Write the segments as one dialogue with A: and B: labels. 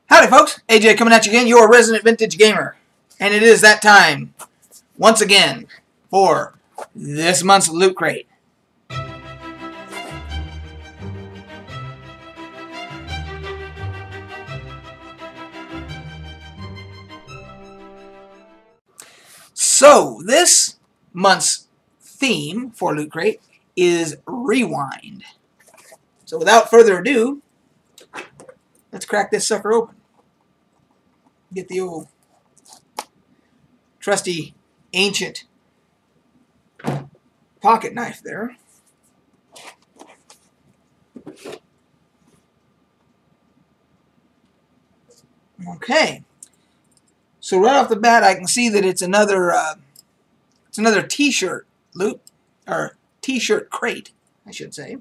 A: Howdy folks, AJ coming at you again, your resident vintage gamer. And it is that time, once again, for this month's Loot Crate. So, this month's theme for Loot Crate is Rewind. So without further ado, let's crack this sucker open. Get the old trusty ancient pocket knife there. Okay. So right off the bat, I can see that it's another T-shirt loot, or T-shirt crate, I should say.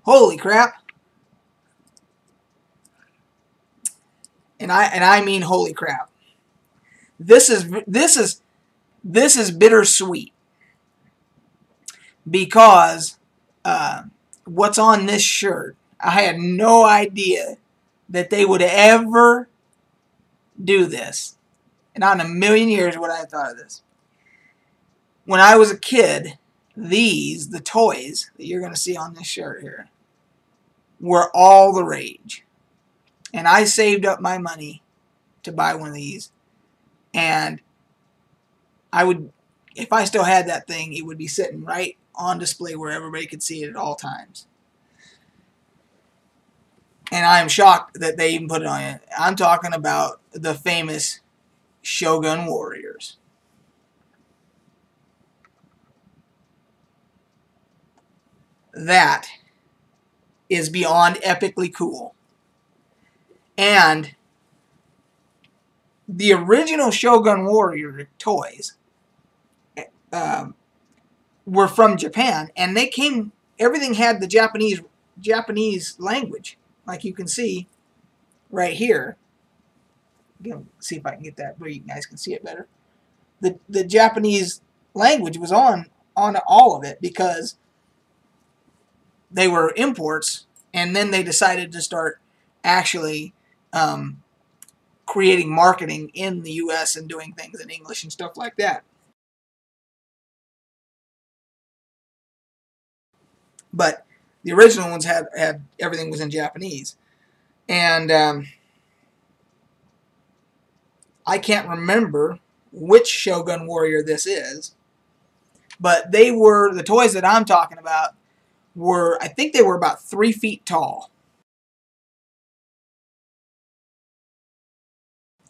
A: Holy crap! And I mean holy crap. This is bittersweet because what's on this shirt, I had no idea that they would ever do this. And not in a million years would I have thought of this. When I was a kid, the toys that you're going to see on this shirt here, were all the rage. And I saved up my money to buy one of these. And I would, if I still had that thing, it would be sitting right on display where everybody could see it at all times. And I am shocked that they even put it on it. I'm talking about the famous Shogun Warriors. That is beyond epically cool. And the original Shogun Warrior toys were from Japan, and they came, everything had the Japanese language, like you can see right here. Again, see if I can get that where you guys can see it better. The Japanese language was on all of it because they were imports, and then they decided to start actually creating marketing in the U.S. and doing things in English and stuff like that. But the original ones had everything was in Japanese. And I can't remember which Shogun Warrior this is, but they were, the toys that I'm talking about were, I think they were about 3 feet tall.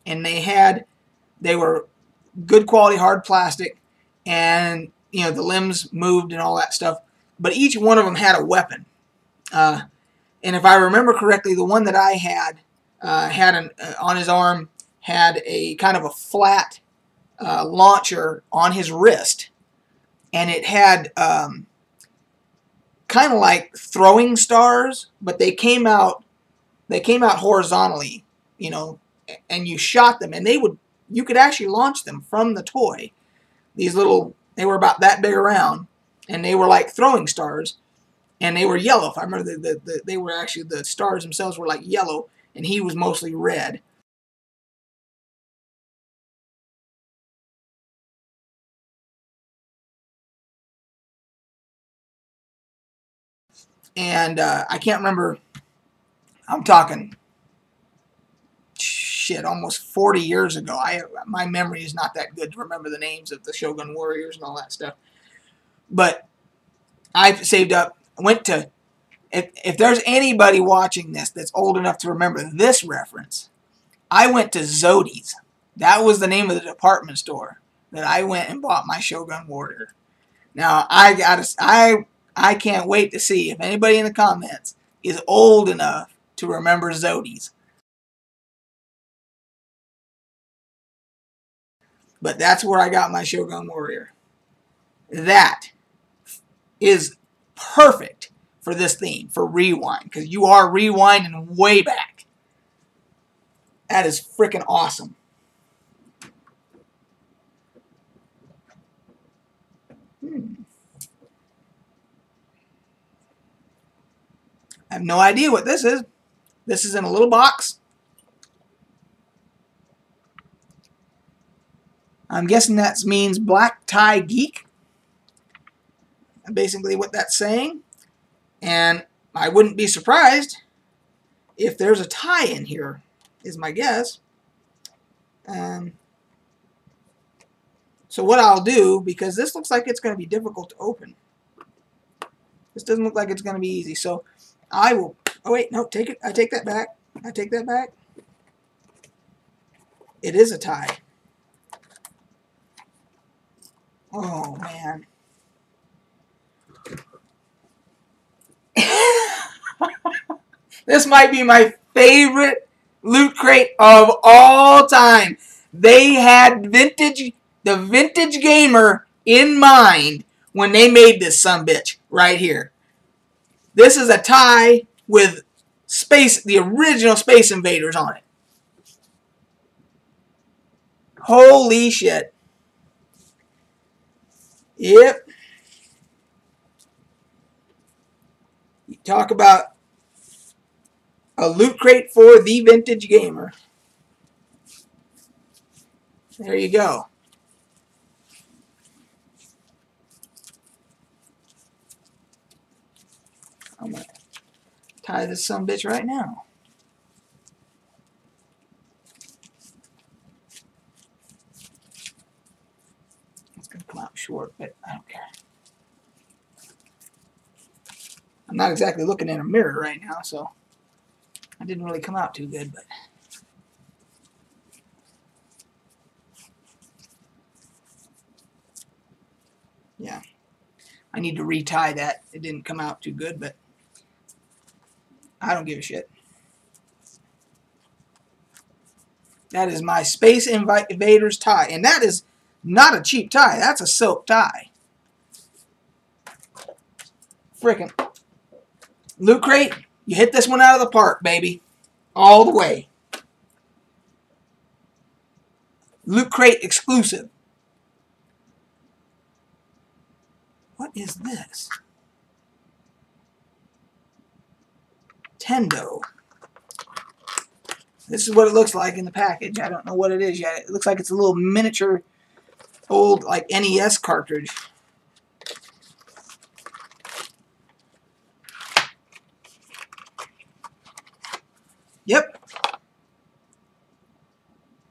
A: And they were good quality hard plastic, and you know, the limbs moved and all that stuff, but each one of them had a weapon. And if I remember correctly, the one that I had on his arm had a kind of a flat launcher on his wrist, and it had kind of like throwing stars, but they came out horizontally, you know, and you shot them, and you could actually launch them from the toy. These little, they were about that big around, and they were like throwing stars, and they were yellow. If I remember, they were actually, the stars themselves were like yellow, and he was mostly red. And I can't remember, I'm talking, shit, almost 40 years ago. My memory is not that good to remember the names of the Shogun Warriors and all that stuff. But I saved up, went to, if there's anybody watching this that's old enough to remember this reference, I went to Zodi's. That was the name of the department store that I went and bought my Shogun Warrior. Now, I can't wait to see if anybody in the comments is old enough to remember Zodi's. But that's where I got my Shogun Warrior. That is perfect for this theme, for Rewind, because you are rewinding way back. That is freaking awesome. have no idea what this is. This is in a little box. I'm guessing that means Black Tie Geek. Basically what that's saying. And I wouldn't be surprised if there's a tie in here, is my guess. So what I'll do, because this looks like it's going to be difficult to open. This doesn't look like it's going to be easy. So I will... Oh, wait. No, take it. I take that back. I take that back. It is a tie. Oh, man. This might be my favorite Loot Crate of all time. They had the vintage gamer in mind when they made this sumbitch right here. This is a tie with the original Space Invaders on it. Holy shit. Yep. You talk about a Loot Crate for the vintage gamer. There you go. I'm going to tie this sumbitch right now. It's going to come out short, but I don't care. I'm not exactly looking in a mirror right now, so I didn't really come out too good, but yeah. I need to retie that. It didn't come out too good, but I don't give a shit. That is my Space Invaders tie. And that is not a cheap tie. That's a silk tie. Frickin' Loot Crate, you hit this one out of the park, baby. All the way. Loot Crate exclusive. What is this? Tendo. This is what it looks like in the package. I don't know what it is yet. It looks like it's a little miniature old like NES cartridge. Yep.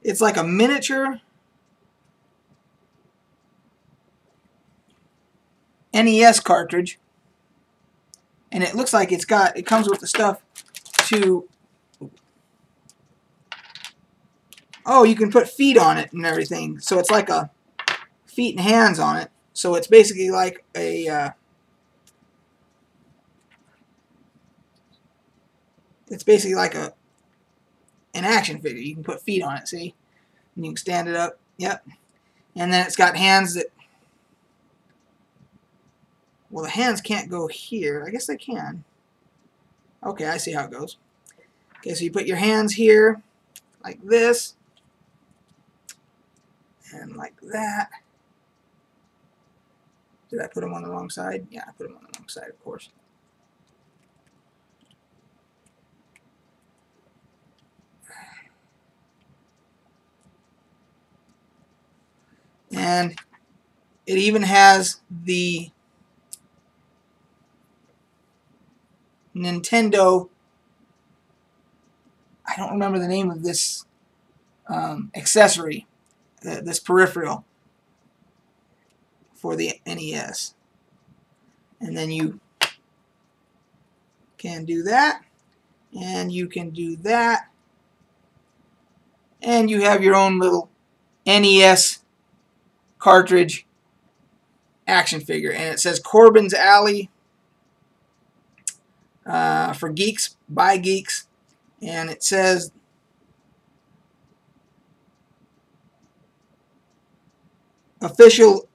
A: It's like a miniature NES cartridge. And it looks like it comes with the stuff to... Oh, you can put feet on it and everything. So it's like a feet and hands on it. So it's basically like a... it's basically like an action figure. You can put feet on it, see? And you can stand it up. Yep. And then it's got hands that... Well, the hands can't go here. I guess they can. Okay, I see how it goes. Okay, so you put your hands here, like this. And like that. Did I put them on the wrong side? Yeah, I put them on the wrong side, of course. And it even has the Nintendo, I don't remember the name of this accessory, this peripheral for the NES. And then you can do that, and you can do that, and you have your own little NES cartridge action figure, and it says Corbin's Alley for geeks, by geeks, and it says official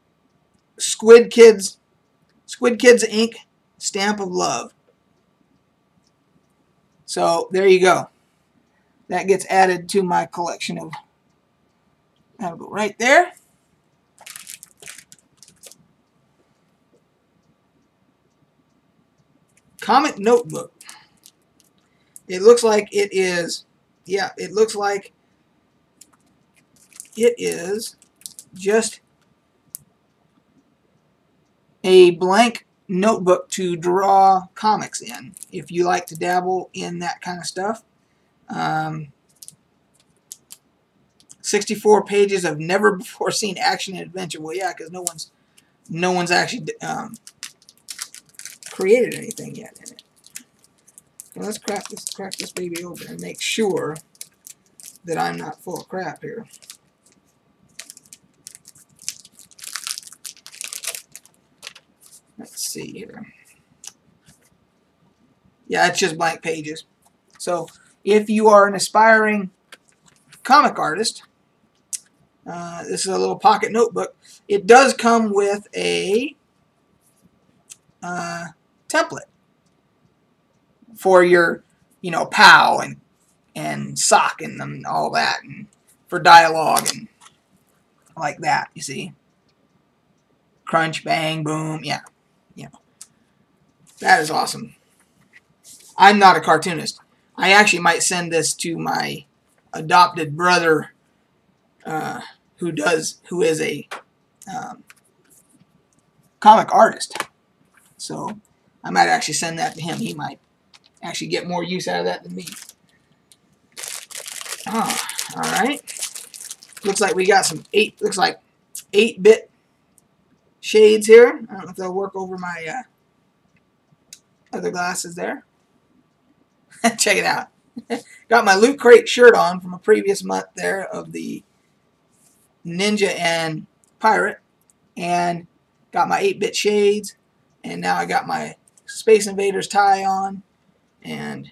A: Squid Kids Inc. stamp of love. So there you go. That gets added to my collection of. That'll go right there. Comic notebook. It looks like it is, yeah, it looks like it is just a blank notebook to draw comics in, if you like to dabble in that kind of stuff. 64 pages of never before seen action and adventure. Well, yeah, because no one's actually created anything yet in it. So let's crack this baby open and make sure that I'm not full of crap here. Let's see here. Yeah, it's just blank pages. So if you are an aspiring comic artist, this is a little pocket notebook. It does come with a template for your, you know, POW and sock and all that, and for dialogue and like that. You see, crunch, bang, boom. Yeah, yeah. That is awesome. I'm not a cartoonist. I actually might send this to my adopted brother, who is a comic artist. So I might actually send that to him. He might actually get more use out of that than me. Oh, all right. Looks like we got some 8-bit shades here. I don't know if they'll work over my other glasses there. Check it out. Got my Loot Crate shirt on from a previous month there of the Ninja and Pirate, and got my 8-bit shades, and now I got my Space Invaders tie on, and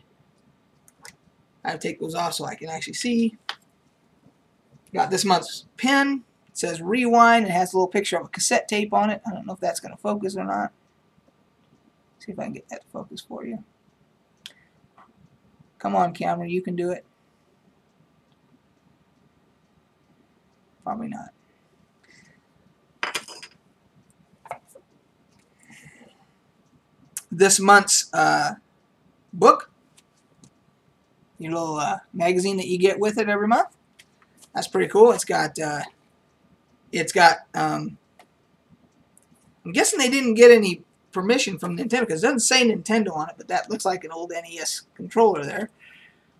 A: I have to take those off so I can actually see. Got this month's pin. It says Rewind. It has a little picture of a cassette tape on it. I don't know if that's going to focus or not. See if I can get that to focus for you. Come on, camera, you can do it. Probably not. This month's book, your little magazine that you get with it every month. That's pretty cool. It's got I'm guessing they didn't get any permission from Nintendo, because it doesn't say Nintendo on it, but that looks like an old NES controller there,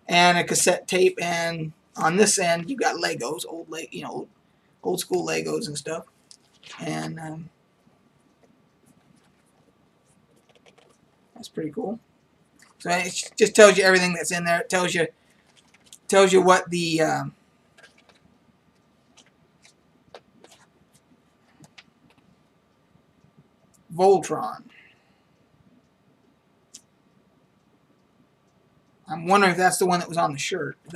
A: and a cassette tape, and on this end you got Legos, old school Legos and stuff, and that's pretty cool. So it just tells you everything that's in there. It tells you what the Voltron. I'm wondering if that's the one that was on the shirt. If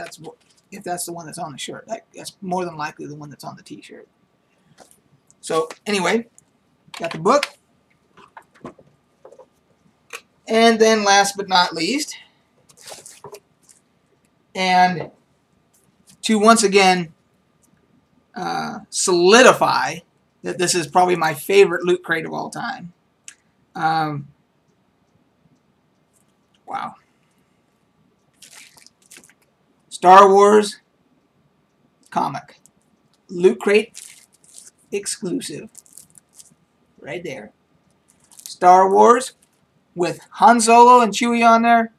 A: that's the one that's on the shirt, that's more than likely the one that's on the T-shirt. So anyway, got the book, and then last but not least, and to once again solidify that this is probably my favorite Loot Crate of all time. Wow. Star Wars comic. Loot Crate exclusive. Right there. Star Wars with Han Solo and Chewie on there.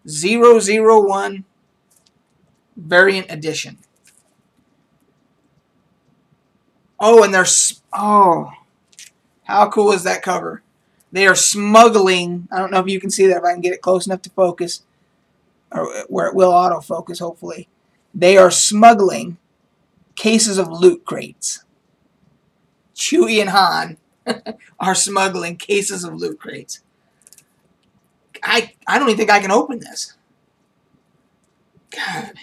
A: 001 variant edition. Oh, and how cool is that cover? They are smuggling, I don't know if you can see that, if I can get it close enough to focus, or where it will autofocus, hopefully. They are smuggling cases of Loot Crates. Chewie and Han are smuggling cases of Loot Crates. I don't even think I can open this. God.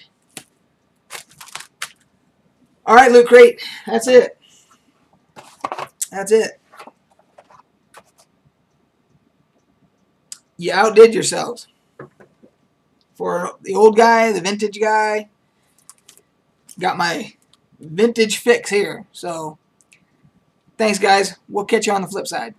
A: Alright, Loot Crate. That's it. That's it. You outdid yourselves. For the old guy, the vintage guy, got my vintage fix here. So, thanks guys. We'll catch you on the flip side.